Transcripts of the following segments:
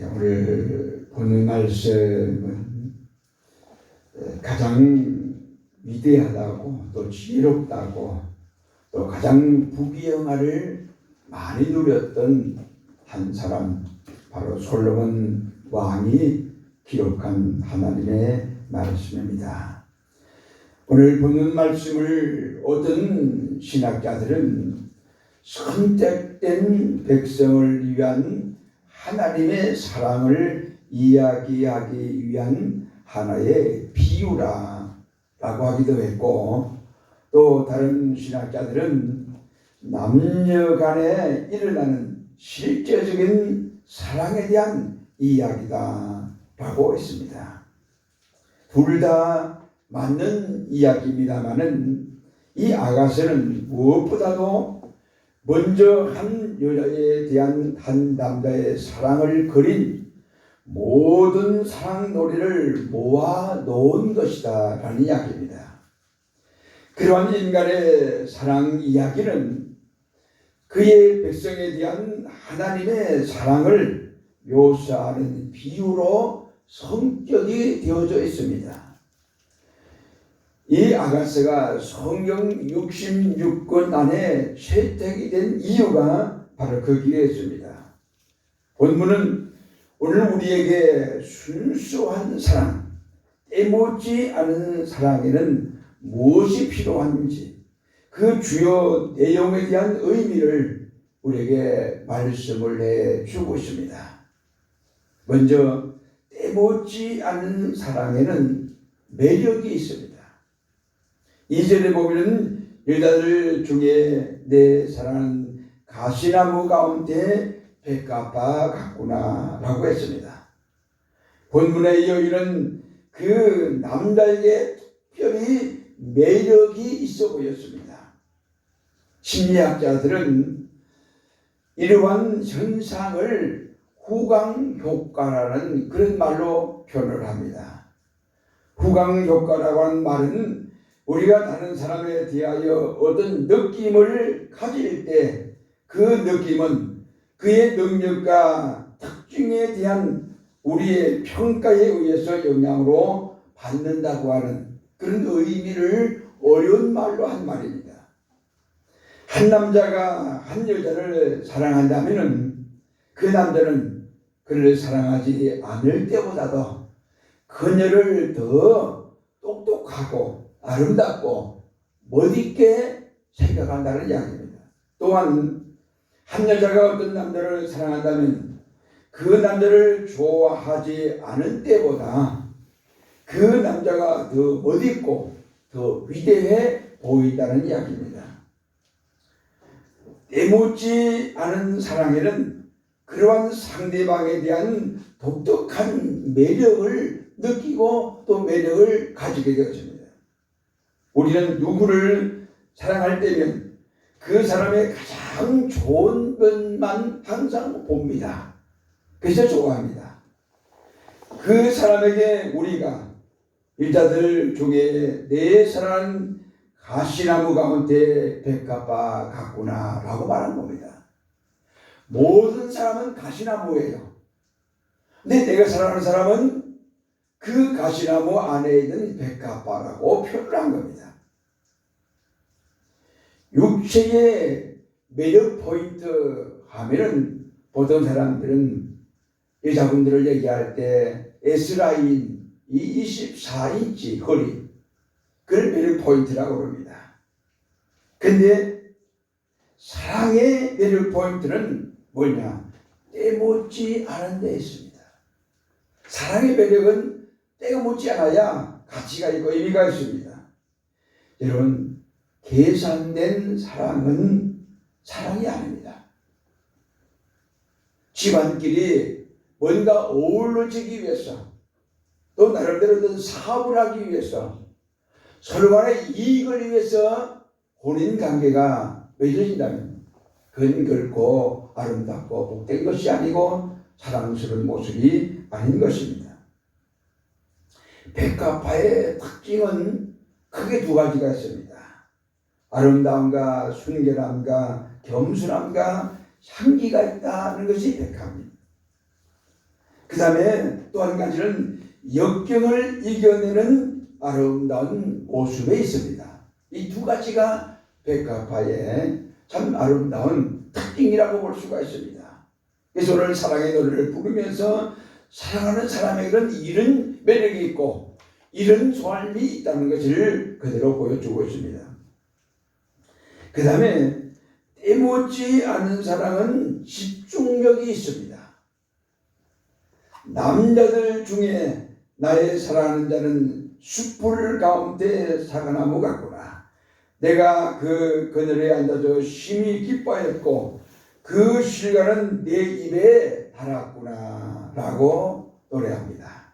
오늘 보는 말씀은 가장 위대하다고 또 지혜롭다고 또 가장 부귀영화를 많이 누렸던 한 사람, 바로 솔로몬 왕이 기록한 하나님의 말씀입니다. 오늘 보는 말씀을 얻은 신학자들은 선택된 백성을 위한 하나님의 사랑을 이야기하기 위한 하나의 비유라고 하기도 했고, 또 다른 신학자들은 남녀 간에 일어나는 실제적인 사랑에 대한 이야기다라고 했습니다. 둘 다 맞는 이야기입니다마는 이 아가서는 무엇보다도 먼저 한 여자에 대한 한 남자의 사랑을 그린 모든 사랑 놀이를 모아 놓은 것이다 라는 이야기입니다. 그러한 인간의 사랑 이야기는 그의 백성에 대한 하나님의 사랑을 묘사하는 비유로 성격이 되어져 있습니다. 이 아가서가 성경 66권 안에 채택이 된 이유가 바로 거기에 있습니다. 본문은 오늘 우리에게 순수한 사랑, 때묻지 않은 사랑에는 무엇이 필요한지 그 주요 내용에 대한 의미를 우리에게 말씀을 해주고 있습니다. 먼저 때묻지 않은 사랑에는 매력이 있습니다. 2절에 보면 여자들 중에 내 사랑은 가시나무 가운데 백합화 같구나 라고 했습니다. 본문의 여인은 그 남자에게 특별히 매력이 있어 보였습니다. 심리학자들은 이러한 현상을 후광효과라는 그런 말로 표현을 합니다. 후광효과라고 하는 말은 우리가 다른 사람에 대하여 어떤 느낌을 가질 때 그 느낌은 그의 능력과 특징에 대한 우리의 평가에 의해서 영향으로 받는다고 하는 그런 의미를 어려운 말로 한 말입니다. 한 남자가 한 여자를 사랑한다면 그 남자는 그를 사랑하지 않을 때보다도 그녀를 더 똑똑하고 아름답고 멋있게 생각한다는 이야기입니다. 또한 한 여자가 어떤 남자를 사랑한다면 그 남자를 좋아하지 않은 때보다 그 남자가 더 멋있고 더 위대해 보인다는 이야기입니다. 때묻지 않은 사랑에는 그러한 상대방에 대한 독특한 매력을 느끼고 또 매력을 가지게 되어집니다. 우리는 누구를 사랑할 때면 그 사람의 가장 좋은 면만 항상 봅니다. 그래서 좋아합니다. 그 사람에게 우리가 여자들 중에 내 사랑은 가시나무 가운데 백합화 같구나 라고 말한 겁니다. 모든 사람은 가시나무예요. 근데 내가 사랑하는 사람은 그 가시나무 안에 있는 백합화라고 표현을 한 겁니다. 육체의 매력 포인트 하면은 보통 사람들은 여자분들을 얘기할 때 S라인, 이 24인치 허리, 그걸 매력 포인트라고 그럽니다. 근데 사랑의 매력 포인트는 뭐냐? 때묻지 않은 데 있습니다. 사랑의 매력은 때가 묻지 않아야 가치가 있고 의미가 있습니다. 여러분, 계산된 사랑은 사랑이 아닙니다. 집안끼리 뭔가 어우러지기 위해서 또 나름대로 어떤 사업을 하기 위해서 서로 간의 이익을 위해서 혼인관계가 맺어진다면 그건 결코 아름답고 복된 것이 아니고 사랑스러운 모습이 아닌 것입니다. 백합화의 특징은 크게 두 가지가 있습니다. 아름다움과 순결함과 겸손함과 향기가 있다는 것이 백합입니다. 그 다음에 또 한 가지는 역경을 이겨내는 아름다운 모습에 있습니다. 이 두 가지가 백합화의 참 아름다운 특징이라고 볼 수가 있습니다. 그래서 오늘 사랑의 노래를 부르면서 사랑하는 사람에게는 이런 매력이 있고 이런 소원이 있다는 것을 그대로 보여주고 있습니다. 그 다음에 때묻지 않은 사랑은 집중력이 있습니다. 남자들 중에 나의 사랑하는 자는 숯불 가운데 사과나무 같구나. 내가 그 그늘에 앉아서 심히 기뻐했고 그 실과는 내 입에 달았구나 라고 노래합니다.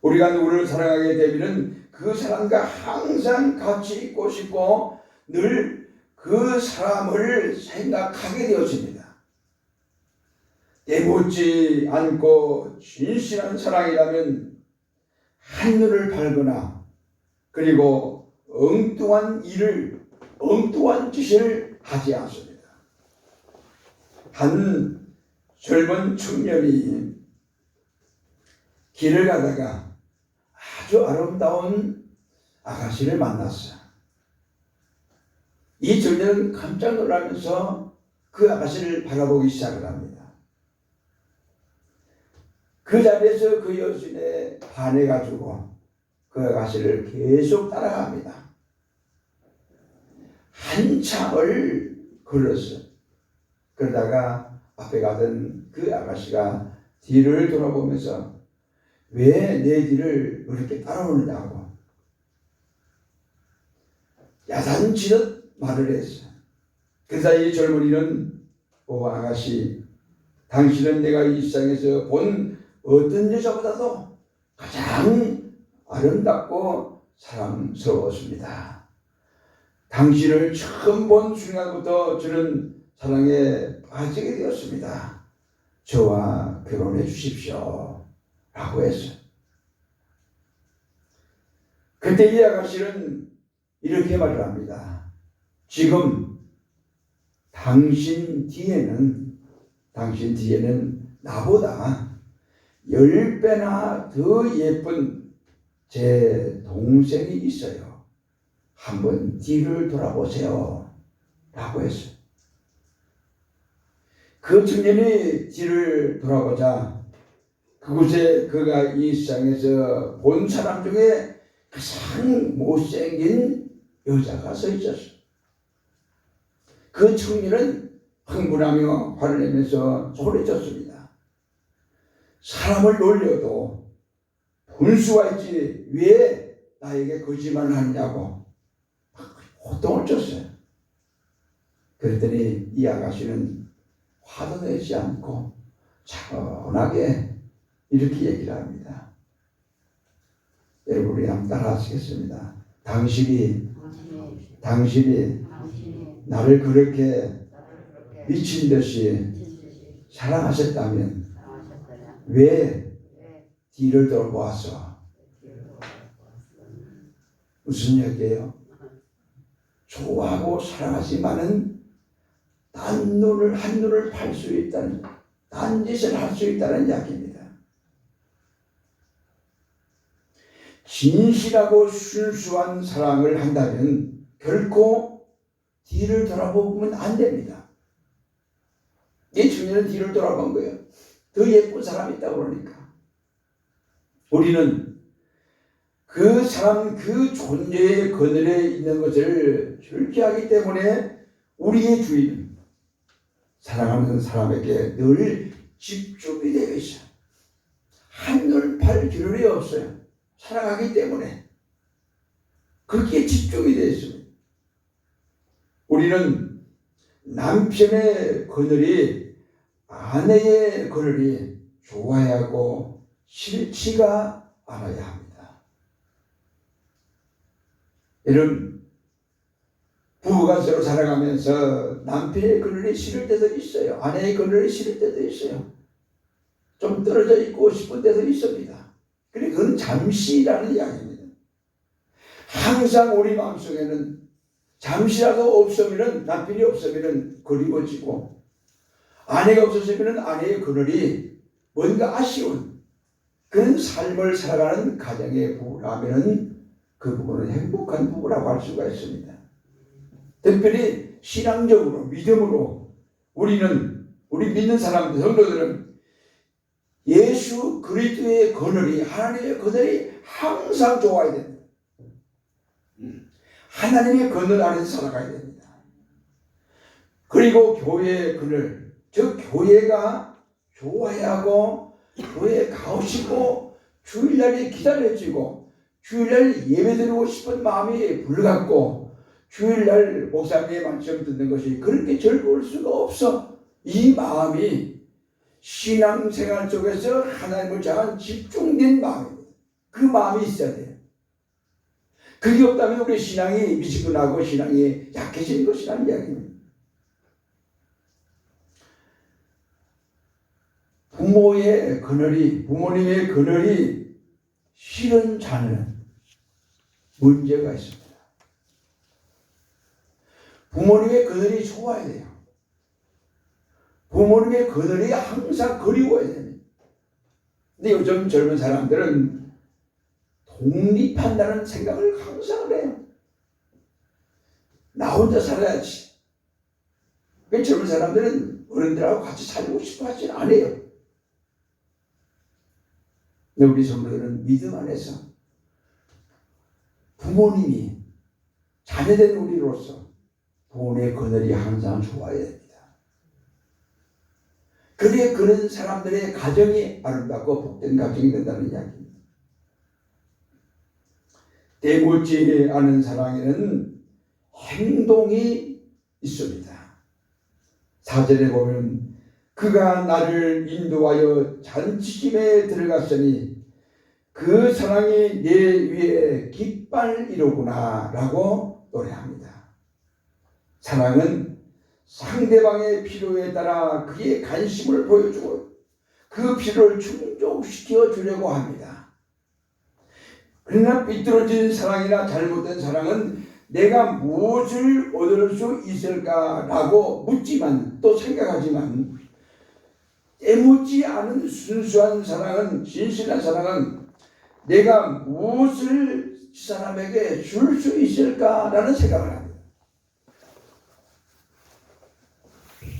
우리가 누구를 사랑하게 되면 그 사람과 항상 같이 있고 싶고 늘 그 사람을 생각하게 되었습니다. 때묻지 않고 진실한 사랑이라면 한눈을 팔거나 그리고 엉뚱한 짓을 하지 않습니다. 한 젊은 청년이 길을 가다가 아주 아름다운 아가씨를 만났어요. 이 청년은 깜짝 놀라면서 그 아가씨를 바라보기 시작을 합니다. 그 자리에서 그 여신에 반해가지고 그 아가씨를 계속 따라갑니다. 한참을 걸었어요. 그러다가 앞에 가던 그 아가씨가 뒤를 돌아보면서 왜 내 뒤를 그렇게 따라오느냐고 야단치듯 말을 했어요. 그래서 이 젊은이는 아가씨, 당신은 내가 이 세상에서 본 어떤 여자보다도 가장 아름답고 사랑스러웠습니다. 당신을 처음 본 순간부터 저는 사랑에 빠지게 되었습니다. 저와 결혼해 주십시오 라고 했어요. 그때 이 아가씨는 이렇게 말을 합니다. 지금 당신 뒤에는 나보다 10배나 더 예쁜 제 동생이 있어요. 한번 뒤를 돌아보세요 라고 했어요. 그 청년이 뒤를 돌아보자 그곳에 그가 이 세상에서 본 사람 중에 가장 못생긴 여자가 서 있었어요. 그 청년은 흥분하며 화를 내면서 소리쳤습니다. 사람을 놀려도 분수가 있지 왜 나에게 거짓말을 하느냐고 호통을 쳤어요. 그랬더니 이 아가씨는 화도 내지 않고 차분하게 이렇게 얘기를 합니다. 여러분 우리 한번 따라 하시겠습니다. 당신이 나를 그렇게 미친 듯이 사랑하셨다면 왜 뒤를 돌아보았어? 무슨 얘기예요? 좋아하고 사랑하지만은 한 눈을 팔 수 있다는, 딴짓을 할 수 있다는 이야기입니다. 진실하고 순수한 사랑을 한다면 결코 뒤를 돌아보면 안 됩니다. 이 청년은 뒤를 돌아본 거예요. 더 예쁜 사람이 있다고 그러니까. 우리는 그 사람 그 존재의 그늘에 있는 것을 절제하기 때문에 우리의 주의는 사랑하는 사람에게 늘 집중이 되어 있어요. 한눈 팔 겨를이 없어요. 사랑하기 때문에 그렇게 집중이 되어 있습니다. 우리는 남편의 그늘이 아내의 그늘이 좋아야 하고 싫지가 않아야 합니다. 여러분 부부가 서로 살아가면서 남편의 그늘이 싫을 때도 있어요. 아내의 그늘이 싫을 때도 있어요. 좀 떨어져 있고 싶은 때도 있습니다. 그런데 그건 잠시라는 이야기입니다. 항상 우리 마음속에는 잠시라도 없으면 남편이 없으면 그리워지고 아내가 없었으면 아내의 그늘이 뭔가 아쉬운 그런 삶을 살아가는 가정의 부부라면 그 부부는 행복한 부부라고 할 수가 있습니다. 특별히 신앙적으로 믿음으로 우리 믿는 사람들 성도들은 예수 그리스도의 그늘이 하나님의 그늘이 항상 좋아야 됩니다. 하나님의 그늘 아래서 살아가야 됩니다. 그리고 교회의 그늘, 즉 교회가 좋아야 하고 교회에 가고 싶고 주일날이 기다려지고 주일날 예배드리고 싶은 마음이 불같고 주일날 목사님의 말씀 듣는 것이 그렇게 즐거울 수가 없어. 이 마음이 신앙생활 속에서 하나님을 향한 집중된 마음입니다. 그 마음이 있어야 돼요. 그게 없다면 우리 신앙이 미지근하고 신앙이 약해지는 것이라는 이야기입니다. 부모님의 그늘이 싫은 자는 문제가 있습니다. 부모님의 그늘이 좋아야 돼요. 부모님의 그늘이 항상 그리워야 됩니다. 근데 요즘 젊은 사람들은 독립한다는 생각을 항상 해요. 나 혼자 살아야지. 그 젊은 사람들은 어른들하고 같이 살고 싶어 하진 않아요. 근데 우리 성도들은 믿음 안에서 부모님이 자녀된 우리로서 부모의 그늘이 항상 좋아야 됩니다. 그래야 그런 사람들의 가정이 아름답고 복된 가정이 된다는 이야기입니다. 대묻지 않은 사랑에는 행동이 있습니다. 4절에 보면 그가 나를 인도하여 잔치집에 들어갔으니 그 사랑이 내 위에 깃발이로구나 라고 노래합니다. 사랑은 상대방의 필요에 따라 그의 관심을 보여주고 그 필요를 충족시켜 주려고 합니다. 그러나 삐뚤어진 사랑이나 잘못된 사랑은 내가 무엇을 얻을 수 있을까라고 묻지만 또 생각하지만 때묻지 않은 순수한 사랑은 진실한 사랑은 내가 무엇을 이 사람에게 줄 수 있을까라는 생각을 합니다.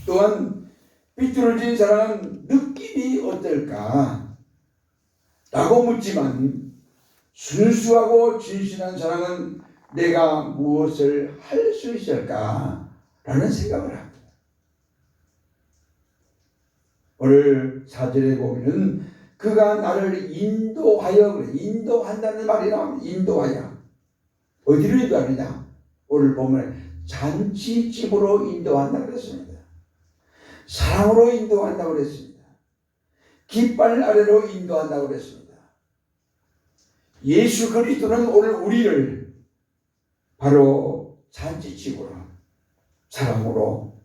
또한 삐뚤어진 사랑은 느낌이 어떨까 라고 묻지만 순수하고 진실한 사랑은 내가 무엇을 할 수 있을까 라는 생각을 합니다. 오늘 4절에 보면 그가 나를 인도하여 인도한다는 말이 나옵니다. 인도하여 어디로 인도하느냐? 오늘 보면 잔치집으로 인도한다고 그랬습니다. 사랑으로 인도한다고 그랬습니다. 깃발 아래로 인도한다고 그랬습니다. 예수 그리스도는 오늘 우리를 바로 잔치집으로 사랑으로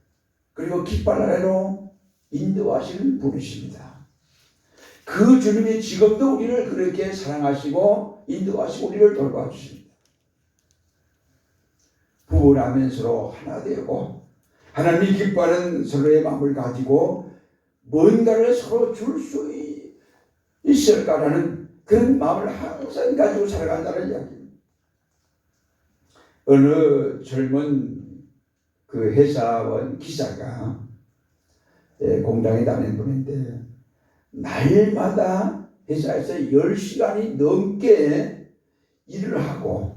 그리고 깃발 아래로 인도하시는 분이십니다. 그 주님이 지금도 우리를 그렇게 사랑하시고 인도하시고 우리를 돌봐주십니다. 부부라면 서로 하나 되고 하나님이 기뻐하는 서로의 마음을 가지고 뭔가를 서로 줄 수 있을까라는 그런 마음을 항상 가지고 살아간다는 이야기입니다. 어느 젊은 그 회사원 기사가 공장에 다니는 분인데 날마다 회사에서 10시간이 넘게 일을 하고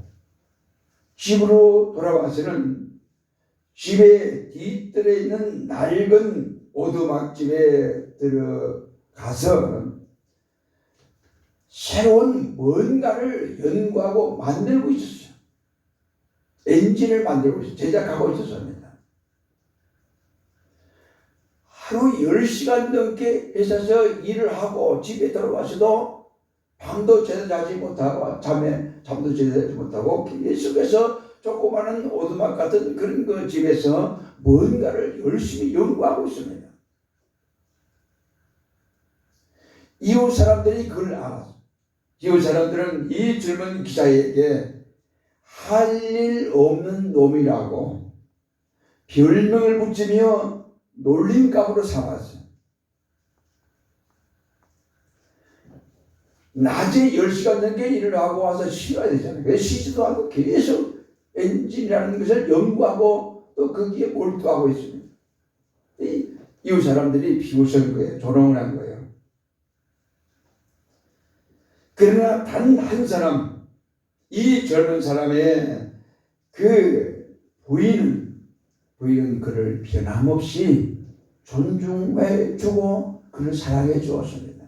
집으로 돌아와서는 집에 뒤뜰에 있는 낡은 오두막집에 들어가서 새로운 뭔가를 연구하고 만들고 있었어요. 엔진을 만들고 있었어요. 제작하고 있었습니다. 하루 10시간 넘게 회사에서 일을 하고 집에 들어와서도 밤도 제대로 자지 못하고 잠도 제대로 자지 못하고 계속해서 조그마한 오두막 같은 그런 그 집에서 뭔가를 열심히 연구하고 있습니다. 이웃 사람들이 그걸 알았어요. 이웃 사람들은 이 젊은 기자에게 할 일 없는 놈이라고 별명을 붙이며 놀림감으로 삼았어요. 낮에 10시간 넘게 일을 하고 와서 쉬어야 되잖아요. 그래서 쉬지도 않고 계속 엔진이라는 것을 연구하고 또 거기에 몰두하고 있습니다. 이웃 사람들이 비웃은 거예요. 조롱을 한 거예요. 그러나 단 한 사람, 이 젊은 사람의 그 부인은 그를 변함없이 존중해 주고 그를 사랑해 주었습니다.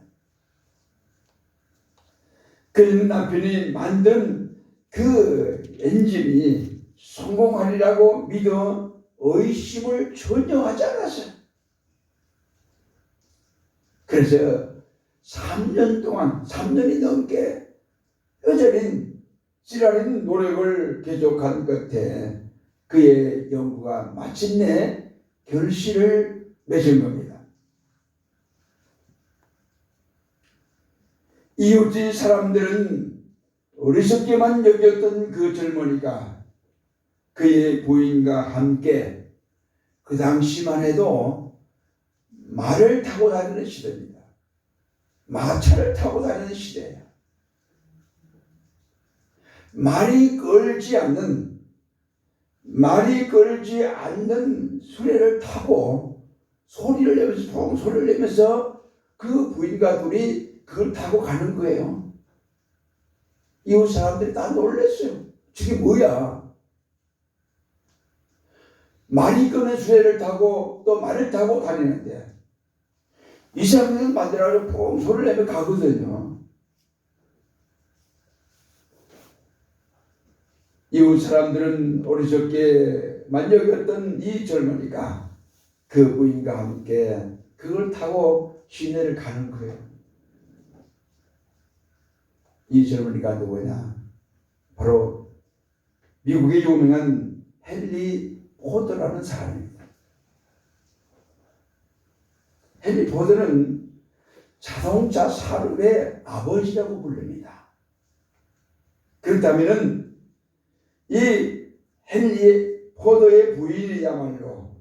그 남편이 만든 그 엔진이 성공하리라고 믿어 의심을 전혀 하지 않았어요. 그래서 3년이 넘게 여전히 찌라린 노력을 계속한 끝에 그의 연구가 마침내 결실을 맺은 겁니다. 이웃집 사람들은 어리석게만 여겼던 그 젊은이가 그의 부인과 함께 그 당시만 해도 말을 타고 다니는 시대입니다. 마차를 타고 다니는 시대예요. 말이 끌지 않는 수레를 타고 소리를 내면서 그 부인과 둘이 그걸 타고 가는 거예요. 이웃 사람들이 다 놀랐어요. 저게 뭐야? 말이 끄는 수레를 타고 또 말을 타고 다니는데 이 사람들은 만들어가지고 퐁 소리를 내면 가거든요. 이웃 사람들은 어리석게 만족했던 이 젊은이가 그 부인과 함께 그걸 타고 시내를 가는 거예요. 이 젊은이가 누구냐? 바로 미국의 유명한 헨리 포드라는 사람입니다. 헨리 포드는 자동차 산업의 아버지라고 부릅니다. 그렇다면 이 헨리 포드의 부인이야말로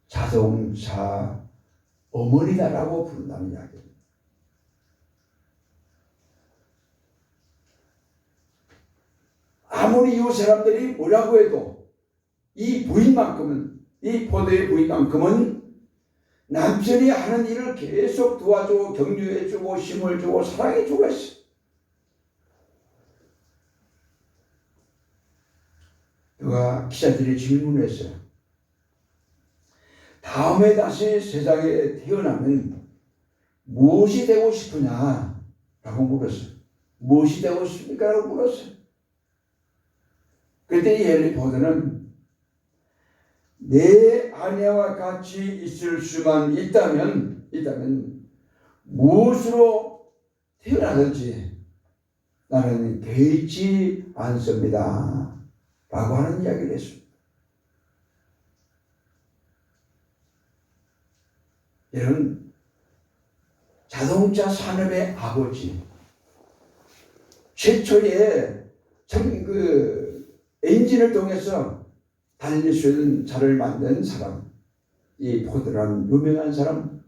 자동차 어머니다라고 부른다는 이야기입니다. 아무리 이 사람들이 뭐라고 해도 이 포드의 부인만큼은 남편이 하는 일을 계속 도와주고 격려해주고 힘을 주고 사랑해주고 했어요. 그가 기자들이 질문했어요. 다음에 다시 세상에 태어나면 무엇이 되고 싶으냐? 라고 물었어요. 무엇이 되고 싶습니까? 라고 물었어요. 그때 이 헨리 포드는 내 아내와 같이 있을 수만 있다면 무엇으로 태어나든지 나는 개의치 않습니다. 라고 하는 이야기를 했습니다. 이런 자동차 산업의 아버지, 최초의 엔진을 통해서 달릴 수 있는 차를 만든 사람, 이 포드라는 유명한 사람,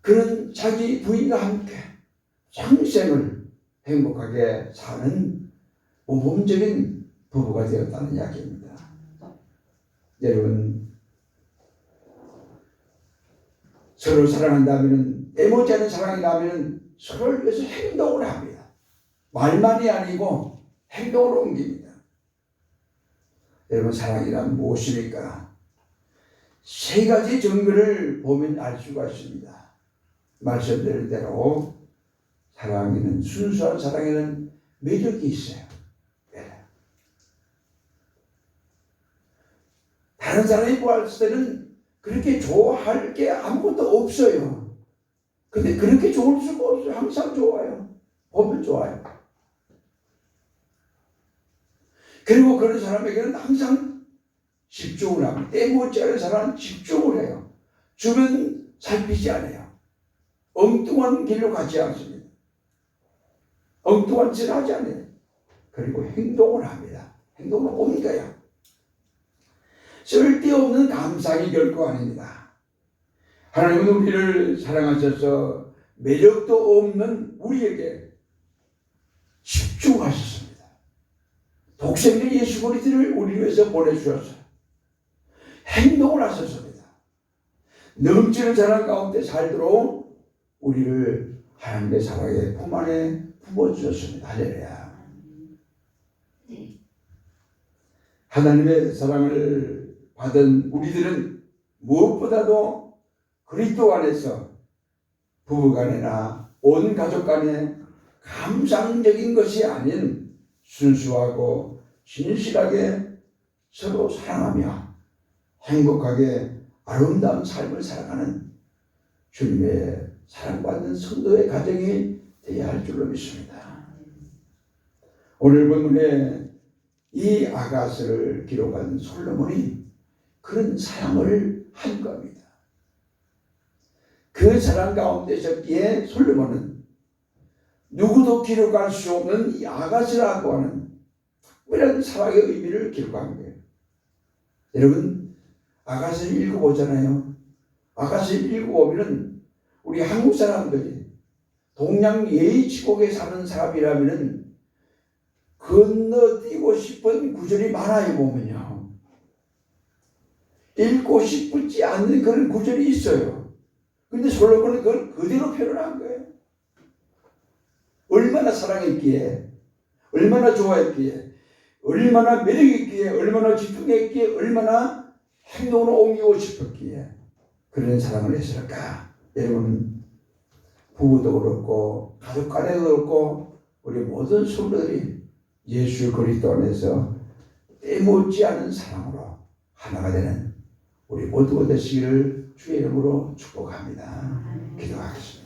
그는 자기 부인과 함께 평생을 행복하게 사는 모범적인 부부가 되었다는 이야기입니다. 여러분, 서로 사랑한다면, 애모지 않은 사랑이라면 서로를 위해서 행동을 합니다. 말만이 아니고 행동으로 옮깁니다. 여러분, 사랑이란 무엇입니까? 세 가지 증거를 보면 알 수가 있습니다. 말씀드린 대로 순수한 사랑에는 매력이 있어요. 다른 사람이 보았을 때는 그렇게 좋아할 게 아무것도 없어요. 근데 그렇게 좋을 수가 없어요. 항상 좋아요. 보면 좋아요. 그리고 그런 사람에게는 항상 집중을 합니다. 때묻지 사람은 집중을 해요. 주변 살피지 않아요. 엉뚱한 길로 가지 않습니다. 엉뚱한 짓을 하지 않아요. 그리고 행동을 합니다. 행동을 옮겨요. 쓸데없는 감상이 결코 아닙니다. 하나님은 우리를 사랑하셔서 매력도 없는 우리에게 집중하셨습니다. 독생자 예수 그리스도를 우리 위해서 보내주셔서 행동을 하셨습니다. 넘치는 사랑 가운데 살도록 우리를 하나님의 사랑의 품 안에 품어주셨습니다. 할렐루야. 하나님의 사랑을 받은 우리들은 무엇보다도 그리스도 안에서 부부간이나 온 가족간에 감상적인 것이 아닌 순수하고 진실하게 서로 사랑하며 행복하게 아름다운 삶을 살아가는 주님의 사랑받는 성도의 가정이 되어야 할 줄로 믿습니다. 오늘 본문에 이 아가스를 기록한 솔로몬이 그런 사랑을 한 겁니다. 그 사랑 가운데 있었기에 솔로몬은 누구도 기록할 수 없는 이 아가스라고 하는 특별한 사랑의 의미를 기록한 거예요. 여러분, 아가스를 읽어보잖아요. 아가스를 읽어보면 우리 한국 사람들이 동양 예의치국에 사는 사람이라면 건너뛰고 싶은 구절이 많아요. 보면요, 읽고 싶지 않는 그런 구절이 있어요. 근데 솔로몬은 그걸 그대로 표현한 거예요. 얼마나 사랑했기에, 얼마나 좋아했기에, 얼마나 매력있기에, 얼마나 집중했기에, 얼마나 행동으로 옮기고 싶었기에 그런 사랑을 했을까. 여러분, 부부도 그렇고 가족 간에도 그렇고 우리 모든 성도들이 예수 그리스도 안에서 때묻지 않은 사랑으로 하나가 되는 우리 모두가 되시기를 주의 이름으로 축복합니다. 기도하겠습니다.